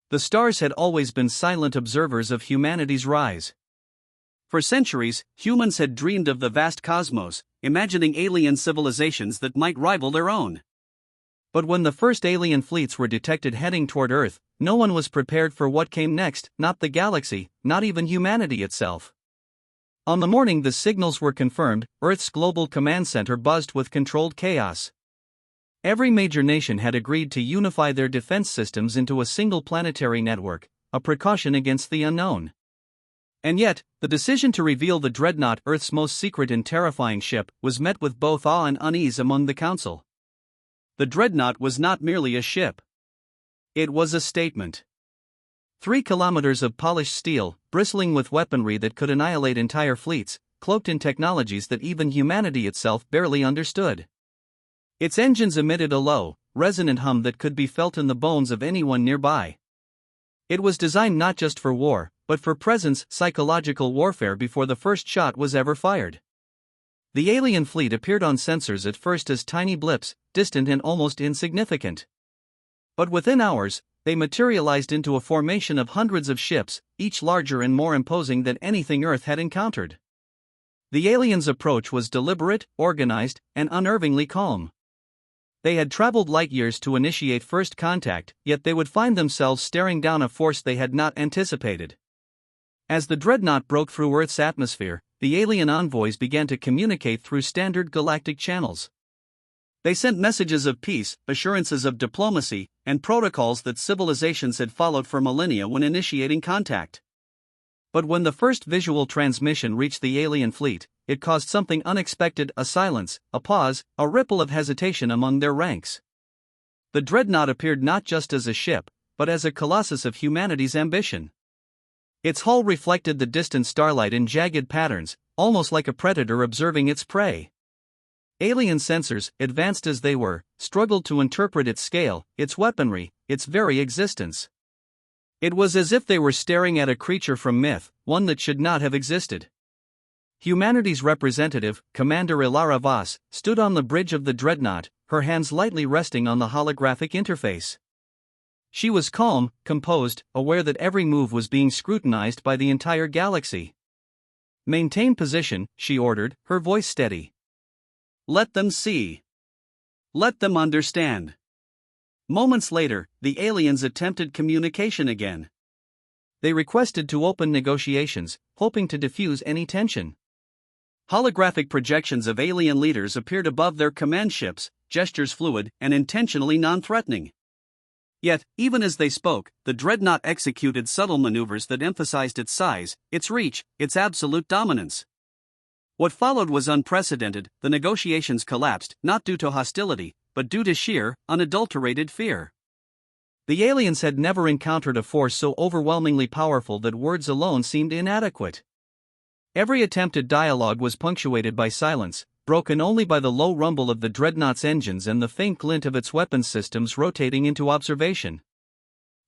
The stars had always been silent observers of humanity's rise. For centuries, humans had dreamed of the vast cosmos, imagining alien civilizations that might rival their own. But when the first alien fleets were detected heading toward Earth, no one was prepared for what came next, not the galaxy, not even humanity itself. On the morning the signals were confirmed, Earth's global command center buzzed with controlled chaos. Every major nation had agreed to unify their defense systems into a single planetary network, a precaution against the unknown. And yet, the decision to reveal the Dreadnought, Earth's most secret and terrifying ship, was met with both awe and unease among the Council. The Dreadnought was not merely a ship. It was a statement. 3 kilometers of polished steel, bristling with weaponry that could annihilate entire fleets, cloaked in technologies that even humanity itself barely understood. Its engines emitted a low, resonant hum that could be felt in the bones of anyone nearby. It was designed not just for war, but for presence, psychological warfare before the first shot was ever fired. The alien fleet appeared on sensors at first as tiny blips, distant and almost insignificant. But within hours, they materialized into a formation of hundreds of ships, each larger and more imposing than anything Earth had encountered. The aliens' approach was deliberate, organized, and unnervingly calm. They had traveled light years to initiate first contact, yet they would find themselves staring down a force they had not anticipated. As the Dreadnought broke through Earth's atmosphere, the alien envoys began to communicate through standard galactic channels. They sent messages of peace, assurances of diplomacy, and protocols that civilizations had followed for millennia when initiating contact. But when the first visual transmission reached the alien fleet, it caused something unexpected: a silence, a pause, a ripple of hesitation among their ranks. The Dreadnought appeared not just as a ship, but as a colossus of humanity's ambition. Its hull reflected the distant starlight in jagged patterns, almost like a predator observing its prey. Alien sensors, advanced as they were, struggled to interpret its scale, its weaponry, its very existence. It was as if they were staring at a creature from myth, one that should not have existed. Humanity's representative, Commander Ilara Voss, stood on the bridge of the Dreadnought, her hands lightly resting on the holographic interface. She was calm, composed, aware that every move was being scrutinized by the entire galaxy. "Maintain position," she ordered, her voice steady. "Let them see. Let them understand." Moments later, the aliens attempted communication again. They requested to open negotiations, hoping to diffuse any tension. Holographic projections of alien leaders appeared above their command ships, gestures fluid and intentionally non-threatening. Yet, even as they spoke, the Dreadnought executed subtle maneuvers that emphasized its size, its reach, its absolute dominance. What followed was unprecedented. The negotiations collapsed, not due to hostility, but due to sheer, unadulterated fear. The aliens had never encountered a force so overwhelmingly powerful that words alone seemed inadequate. Every attempted dialogue was punctuated by silence, broken only by the low rumble of the Dreadnought's engines and the faint glint of its weapons systems rotating into observation.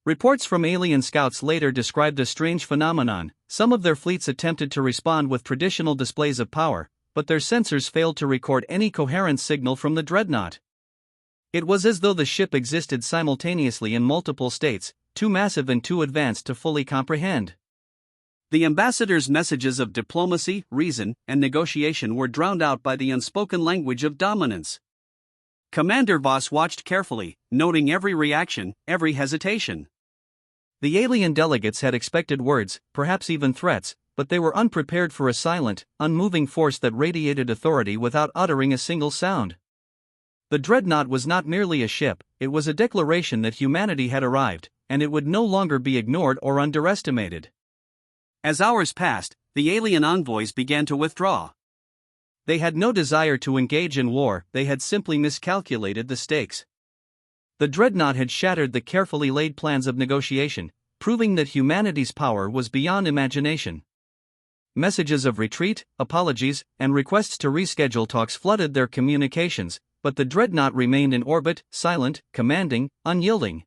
Reports from alien scouts later described a strange phenomenon. Some of their fleets attempted to respond with traditional displays of power, but their sensors failed to record any coherent signal from the Dreadnought. It was as though the ship existed simultaneously in multiple states, too massive and too advanced to fully comprehend. The ambassador's messages of diplomacy, reason, and negotiation were drowned out by the unspoken language of dominance. Commander Voss watched carefully, noting every reaction, every hesitation. The alien delegates had expected words, perhaps even threats, but they were unprepared for a silent, unmoving force that radiated authority without uttering a single sound. The Dreadnought was not merely a ship, it was a declaration that humanity had arrived, and it would no longer be ignored or underestimated. As hours passed, the alien envoys began to withdraw. They had no desire to engage in war, they had simply miscalculated the stakes. The Dreadnought had shattered the carefully laid plans of negotiation, proving that humanity's power was beyond imagination. Messages of retreat, apologies, and requests to reschedule talks flooded their communications, but the Dreadnought remained in orbit, silent, commanding, unyielding.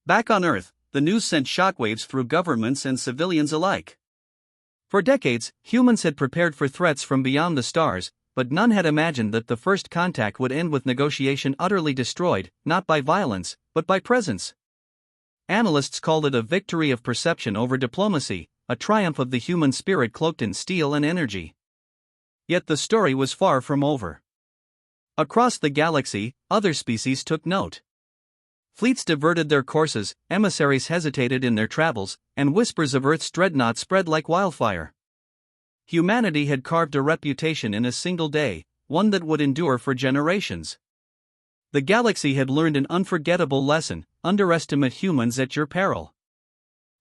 Back on Earth, the news sent shockwaves through governments and civilians alike. For decades, humans had prepared for threats from beyond the stars, but none had imagined that the first contact would end with negotiation utterly destroyed, not by violence, but by presence. Analysts called it a victory of perception over diplomacy, a triumph of the human spirit cloaked in steel and energy. Yet the story was far from over. Across the galaxy, other species took note. Fleets diverted their courses, emissaries hesitated in their travels, and whispers of Earth's dreadnought spread like wildfire. Humanity had carved a reputation in a single day, one that would endure for generations. The galaxy had learned an unforgettable lesson: underestimate humans at your peril.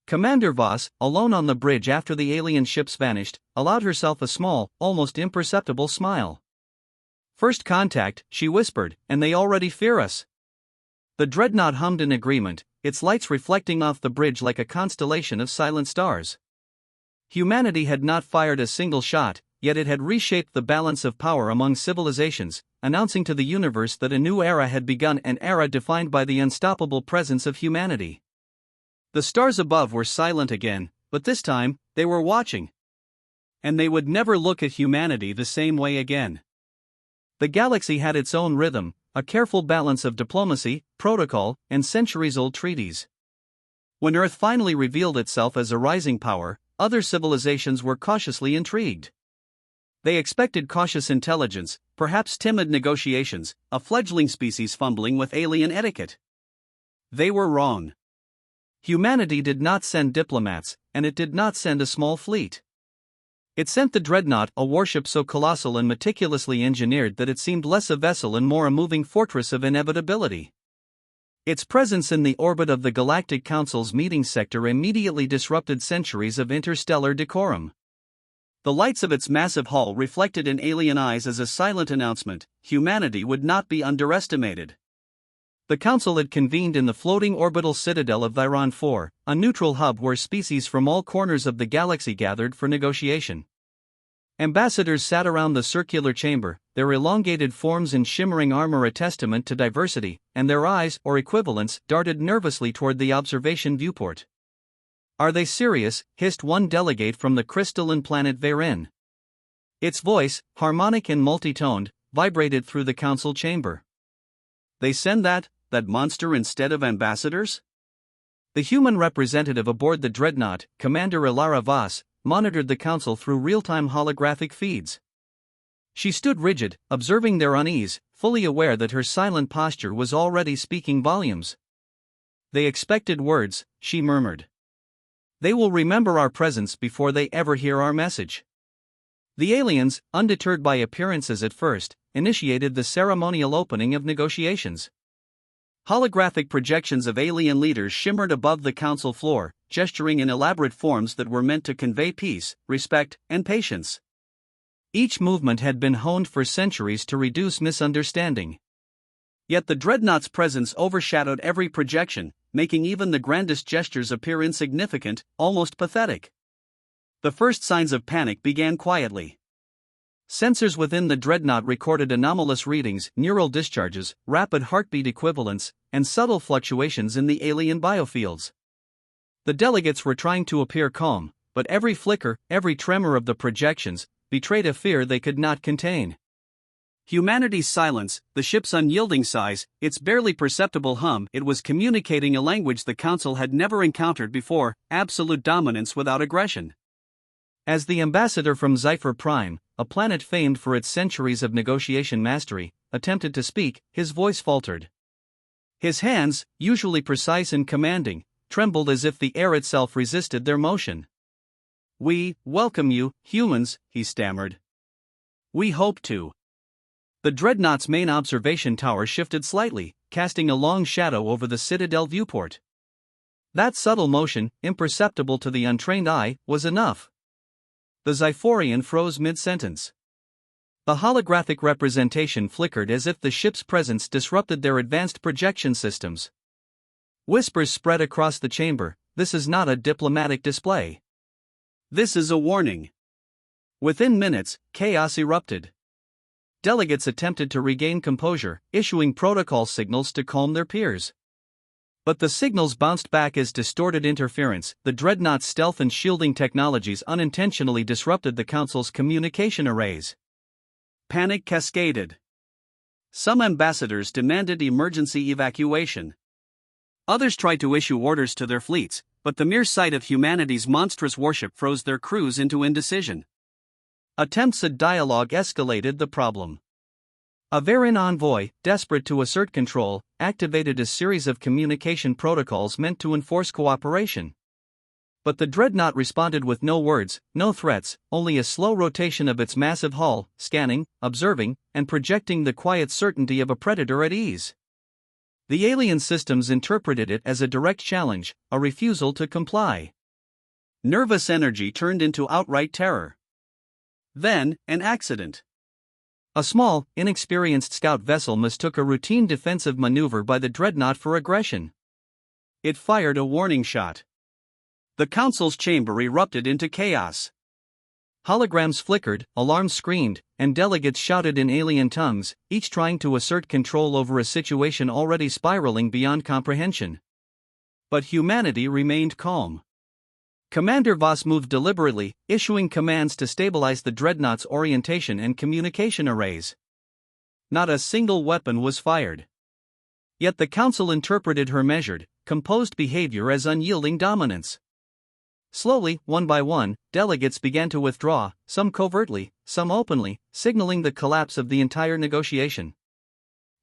Commander Voss, alone on the bridge after the alien ships vanished, allowed herself a small, almost imperceptible smile. "First contact," she whispered, "and they already fear us." The dreadnought hummed in agreement, its lights reflecting off the bridge like a constellation of silent stars. Humanity had not fired a single shot, yet it had reshaped the balance of power among civilizations, announcing to the universe that a new era had begun, an era defined by the unstoppable presence of humanity. The stars above were silent again, but this time, they were watching. And they would never look at humanity the same way again. The galaxy had its own rhythm, a careful balance of diplomacy, protocol, and centuries-old treaties. When Earth finally revealed itself as a rising power, other civilizations were cautiously intrigued. They expected cautious intelligence, perhaps timid negotiations, a fledgling species fumbling with alien etiquette. They were wrong. Humanity did not send diplomats, and it did not send a small fleet. It sent the Dreadnought, a warship so colossal and meticulously engineered that it seemed less a vessel and more a moving fortress of inevitability. Its presence in the orbit of the Galactic Council's meeting sector immediately disrupted centuries of interstellar decorum. The lights of its massive hull reflected in alien eyes as a silent announcement: humanity would not be underestimated. The Council had convened in the floating orbital citadel of Viron 4, a neutral hub where species from all corners of the galaxy gathered for negotiation. Ambassadors sat around the circular chamber, their elongated forms and shimmering armor a testament to diversity, and their eyes, or equivalents, darted nervously toward the observation viewport. "Are they serious?" hissed one delegate from the crystalline planet Varen. Its voice, harmonic and multi-toned, vibrated through the council chamber. "They send that monster instead of ambassadors?" The human representative aboard the Dreadnought, Commander Ilara Voss, monitored the council through real-time holographic feeds. She stood rigid, observing their unease, fully aware that her silent posture was already speaking volumes. "They expected words," she murmured. "They will remember our presence before they ever hear our message." The aliens, undeterred by appearances at first, initiated the ceremonial opening of negotiations. Holographic projections of alien leaders shimmered above the council floor, gesturing in elaborate forms that were meant to convey peace, respect, and patience. Each movement had been honed for centuries to reduce misunderstanding. Yet the Dreadnought's presence overshadowed every projection, making even the grandest gestures appear insignificant, almost pathetic. The first signs of panic began quietly. Sensors within the Dreadnought recorded anomalous readings, neural discharges, rapid heartbeat equivalents, and subtle fluctuations in the alien biofields. The delegates were trying to appear calm, but every flicker, every tremor of the projections, betrayed a fear they could not contain. Humanity's silence, the ship's unyielding size, its barely perceptible hum, it was communicating a language the Council had never encountered before: absolute dominance without aggression. As the ambassador from Zephyr Prime, a planet famed for its centuries of negotiation mastery, attempted to speak, his voice faltered. His hands, usually precise and commanding, trembled as if the air itself resisted their motion. "We welcome you, humans," he stammered. "We hope to." The Dreadnought's main observation tower shifted slightly, casting a long shadow over the Citadel viewport. That subtle motion, imperceptible to the untrained eye, was enough. The Zyphorian froze mid-sentence. The holographic representation flickered as if the ship's presence disrupted their advanced projection systems. Whispers spread across the chamber: "This is not a diplomatic display. This is a warning." Within minutes, chaos erupted. Delegates attempted to regain composure, issuing protocol signals to calm their peers. But the signals bounced back as distorted interference. The Dreadnought's stealth and shielding technologies unintentionally disrupted the Council's communication arrays. Panic cascaded. Some ambassadors demanded emergency evacuation. Others tried to issue orders to their fleets, but the mere sight of humanity's monstrous warship froze their crews into indecision. Attempts at dialogue escalated the problem. A Varan envoy, desperate to assert control, activated a series of communication protocols meant to enforce cooperation. But the Dreadnought responded with no words, no threats, only a slow rotation of its massive hull, scanning, observing, and projecting the quiet certainty of a predator at ease. The alien systems interpreted it as a direct challenge, a refusal to comply. Nervous energy turned into outright terror. Then, an accident. A small, inexperienced scout vessel mistook a routine defensive maneuver by the Dreadnought for aggression. It fired a warning shot. The Council's chamber erupted into chaos. Holograms flickered, alarms screamed, and delegates shouted in alien tongues, each trying to assert control over a situation already spiraling beyond comprehension. But humanity remained calm. Commander Voss moved deliberately, issuing commands to stabilize the Dreadnought's orientation and communication arrays. Not a single weapon was fired. Yet the Council interpreted her measured, composed behavior as unyielding dominance. Slowly, one by one, delegates began to withdraw, some covertly, some openly, signaling the collapse of the entire negotiation.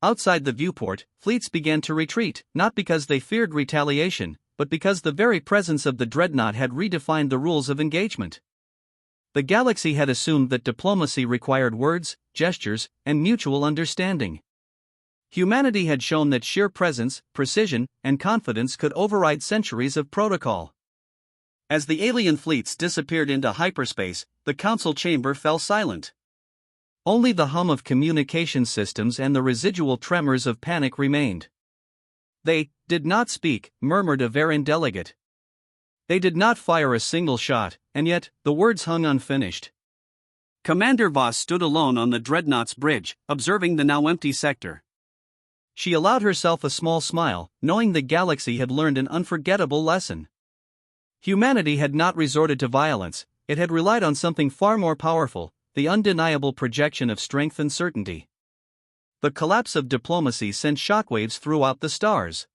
Outside the viewport, fleets began to retreat, not because they feared retaliation, but because the very presence of the Dreadnought had redefined the rules of engagement. The galaxy had assumed that diplomacy required words, gestures, and mutual understanding. Humanity had shown that sheer presence, precision, and confidence could override centuries of protocol. As the alien fleets disappeared into hyperspace, the Council chamber fell silent. Only the hum of communication systems and the residual tremors of panic remained. They did not speak, murmured a Varan delegate. They did not fire a single shot, and yet, the words hung unfinished. Commander Voss stood alone on the Dreadnought's bridge, observing the now empty sector. She allowed herself a small smile, knowing the galaxy had learned an unforgettable lesson. Humanity had not resorted to violence, it had relied on something far more powerful, the undeniable projection of strength and certainty. The collapse of diplomacy sent shockwaves throughout the stars.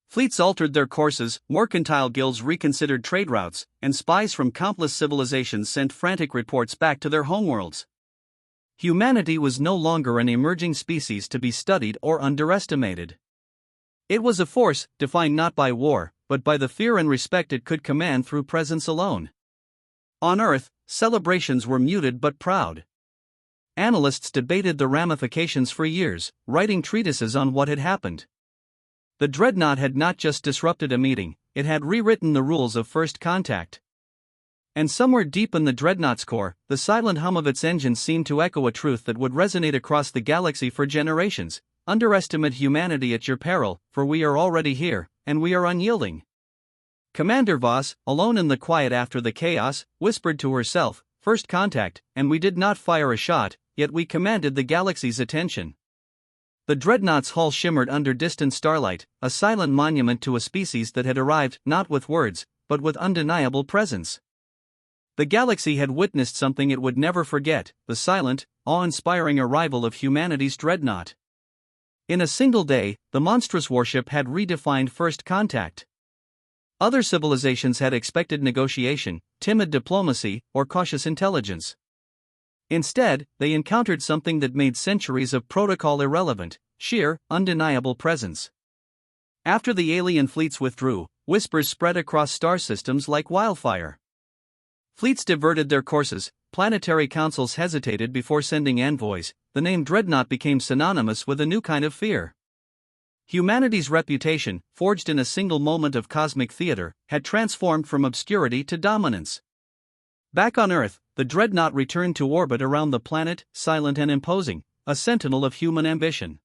Fleets altered their courses, mercantile guilds reconsidered trade routes, and spies from countless civilizations sent frantic reports back to their homeworlds. Humanity was no longer an emerging species to be studied or underestimated. It was a force, defined not by war, but by the fear and respect it could command through presence alone. On Earth, celebrations were muted but proud. Analysts debated the ramifications for years, writing treatises on what had happened. The Dreadnought had not just disrupted a meeting, it had rewritten the rules of first contact. And somewhere deep in the Dreadnought's core, the silent hum of its engines seemed to echo a truth that would resonate across the galaxy for generations: underestimate humanity at your peril, for we are already here, and we are unyielding. Commander Voss, alone in the quiet after the chaos, whispered to herself, "First contact, and we did not fire a shot, yet we commanded the galaxy's attention." The Dreadnought's hull shimmered under distant starlight, a silent monument to a species that had arrived not with words, but with undeniable presence. The galaxy had witnessed something it would never forget: the silent, awe-inspiring arrival of humanity's Dreadnought. In a single day, the monstrous warship had redefined first contact. Other civilizations had expected negotiation, timid diplomacy, or cautious intelligence. Instead, they encountered something that made centuries of protocol irrelevant: sheer, undeniable presence. After the alien fleets withdrew, whispers spread across star systems like wildfire. Fleets diverted their courses, planetary councils hesitated before sending envoys, the name Dreadnought became synonymous with a new kind of fear. Humanity's reputation, forged in a single moment of cosmic theater, had transformed from obscurity to dominance. Back on Earth, the Dreadnought returned to orbit around the planet, silent and imposing, a sentinel of human ambition.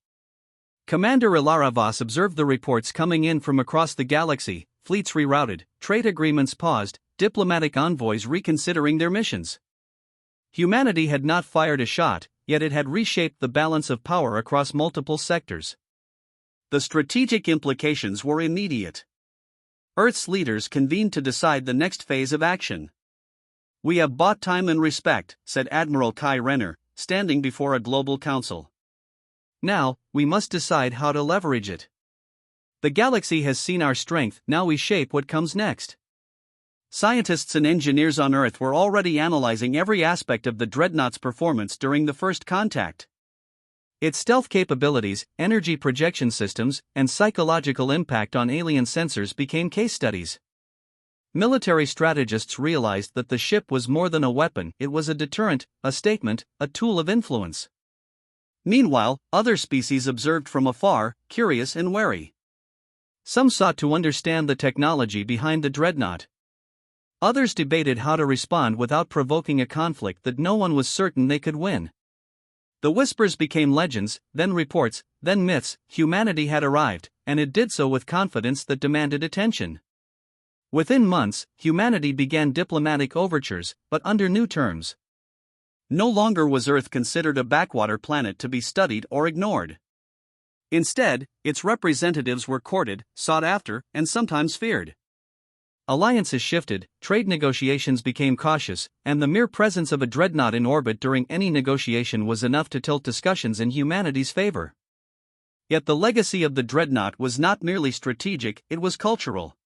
Commander Ilara Voss observed the reports coming in from across the galaxy: fleets rerouted, trade agreements paused, diplomatic envoys reconsidering their missions. Humanity had not fired a shot, yet it had reshaped the balance of power across multiple sectors. The strategic implications were immediate. Earth's leaders convened to decide the next phase of action. "We have bought time and respect," said Admiral Kai Renner, standing before a global council. "Now, we must decide how to leverage it." The galaxy has seen our strength, now we shape what comes next. Scientists and engineers on Earth were already analyzing every aspect of the Dreadnought's performance during the first contact. Its stealth capabilities, energy projection systems, and psychological impact on alien sensors became case studies. Military strategists realized that the ship was more than a weapon, it was a deterrent, a statement, a tool of influence. Meanwhile, other species observed from afar, curious and wary. Some sought to understand the technology behind the Dreadnought. Others debated how to respond without provoking a conflict that no one was certain they could win. The whispers became legends, then reports, then myths. Humanity had arrived, and it did so with confidence that demanded attention. Within months, humanity began diplomatic overtures, but under new terms. No longer was Earth considered a backwater planet to be studied or ignored. Instead, its representatives were courted, sought after, and sometimes feared. Alliances shifted, trade negotiations became cautious, and the mere presence of a dreadnought in orbit during any negotiation was enough to tilt discussions in humanity's favor. Yet the legacy of the dreadnought was not merely strategic, it was cultural.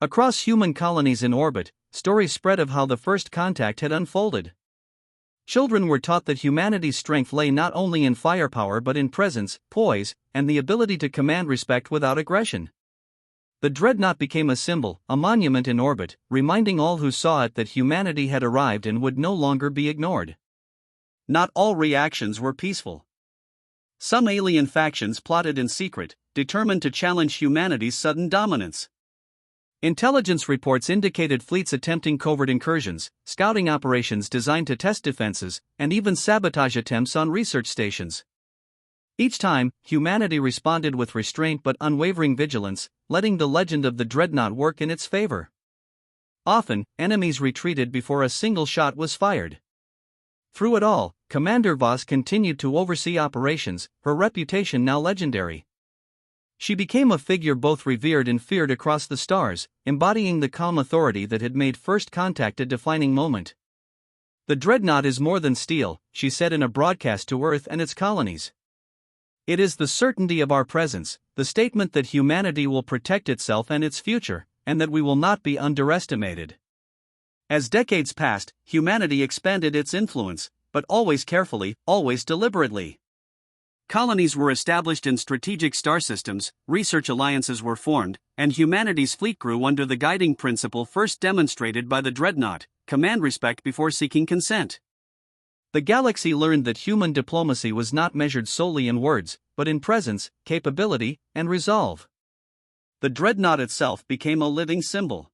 Across human colonies in orbit, stories spread of how the first contact had unfolded. Children were taught that humanity's strength lay not only in firepower but in presence, poise, and the ability to command respect without aggression. The dreadnought became a symbol, a monument in orbit, reminding all who saw it that humanity had arrived and would no longer be ignored. Not all reactions were peaceful. Some alien factions plotted in secret, determined to challenge humanity's sudden dominance. Intelligence reports indicated fleets attempting covert incursions, scouting operations designed to test defenses, and even sabotage attempts on research stations. Each time, humanity responded with restraint but unwavering vigilance, letting the legend of the dreadnought work in its favor. Often, enemies retreated before a single shot was fired. Through it all, Commander Voss continued to oversee operations, her reputation now legendary. She became a figure both revered and feared across the stars, embodying the calm authority that had made first contact a defining moment. "The dreadnought is more than steel," she said in a broadcast to Earth and its colonies. "It is the certainty of our presence, the statement that humanity will protect itself and its future, and that we will not be underestimated." As decades passed, humanity expanded its influence, but always carefully, always deliberately. Colonies were established in strategic star systems, research alliances were formed, and humanity's fleet grew under the guiding principle first demonstrated by the dreadnought: command respect before seeking consent. The galaxy learned that human diplomacy was not measured solely in words, but in presence, capability, and resolve. The dreadnought itself became a living symbol.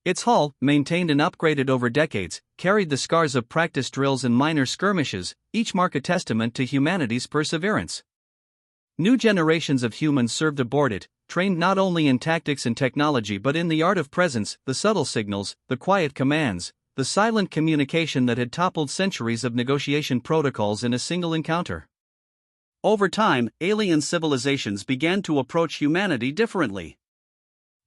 Its hull, maintained and upgraded over decades, carried the scars of practice drills and minor skirmishes, each mark a testament to humanity's perseverance. New generations of humans served aboard it, trained not only in tactics and technology but in the art of presence, the subtle signals, the quiet commands, the silent communication that had toppled centuries of negotiation protocols in a single encounter. Over time, alien civilizations began to approach humanity differently.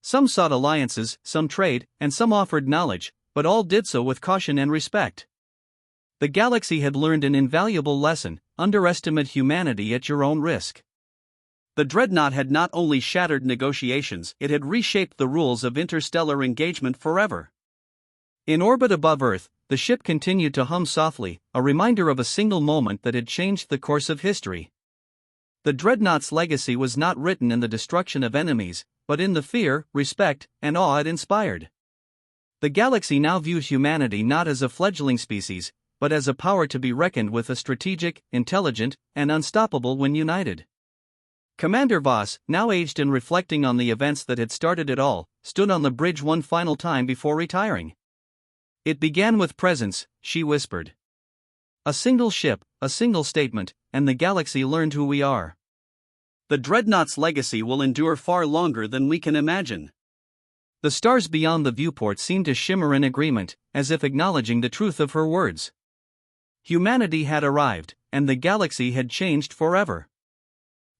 Some sought alliances, some trade, and some offered knowledge, but all did so with caution and respect. The galaxy had learned an invaluable lesson: underestimate humanity at your own risk. The dreadnought had not only shattered negotiations, it had reshaped the rules of interstellar engagement forever. In orbit above Earth, the ship continued to hum softly, a reminder of a single moment that had changed the course of history. The dreadnought's legacy was not written in the destruction of enemies, but in the fear, respect, and awe it inspired. The galaxy now viewed humanity not as a fledgling species, but as a power to be reckoned with, a strategic, intelligent, and unstoppable when united. Commander Voss, now aged and reflecting on the events that had started it all, stood on the bridge one final time before retiring. "It began with presence," she whispered. "A single ship, a single statement, and the galaxy learned who we are." The dreadnought's legacy will endure far longer than we can imagine. The stars beyond the viewport seemed to shimmer in agreement, as if acknowledging the truth of her words. Humanity had arrived, and the galaxy had changed forever.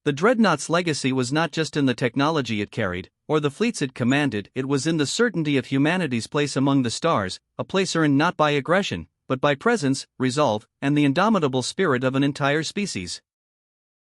The dreadnought's legacy was not just in the technology it carried, or the fleets it commanded, it was in the certainty of humanity's place among the stars, a place earned not by aggression, but by presence, resolve, and the indomitable spirit of an entire species.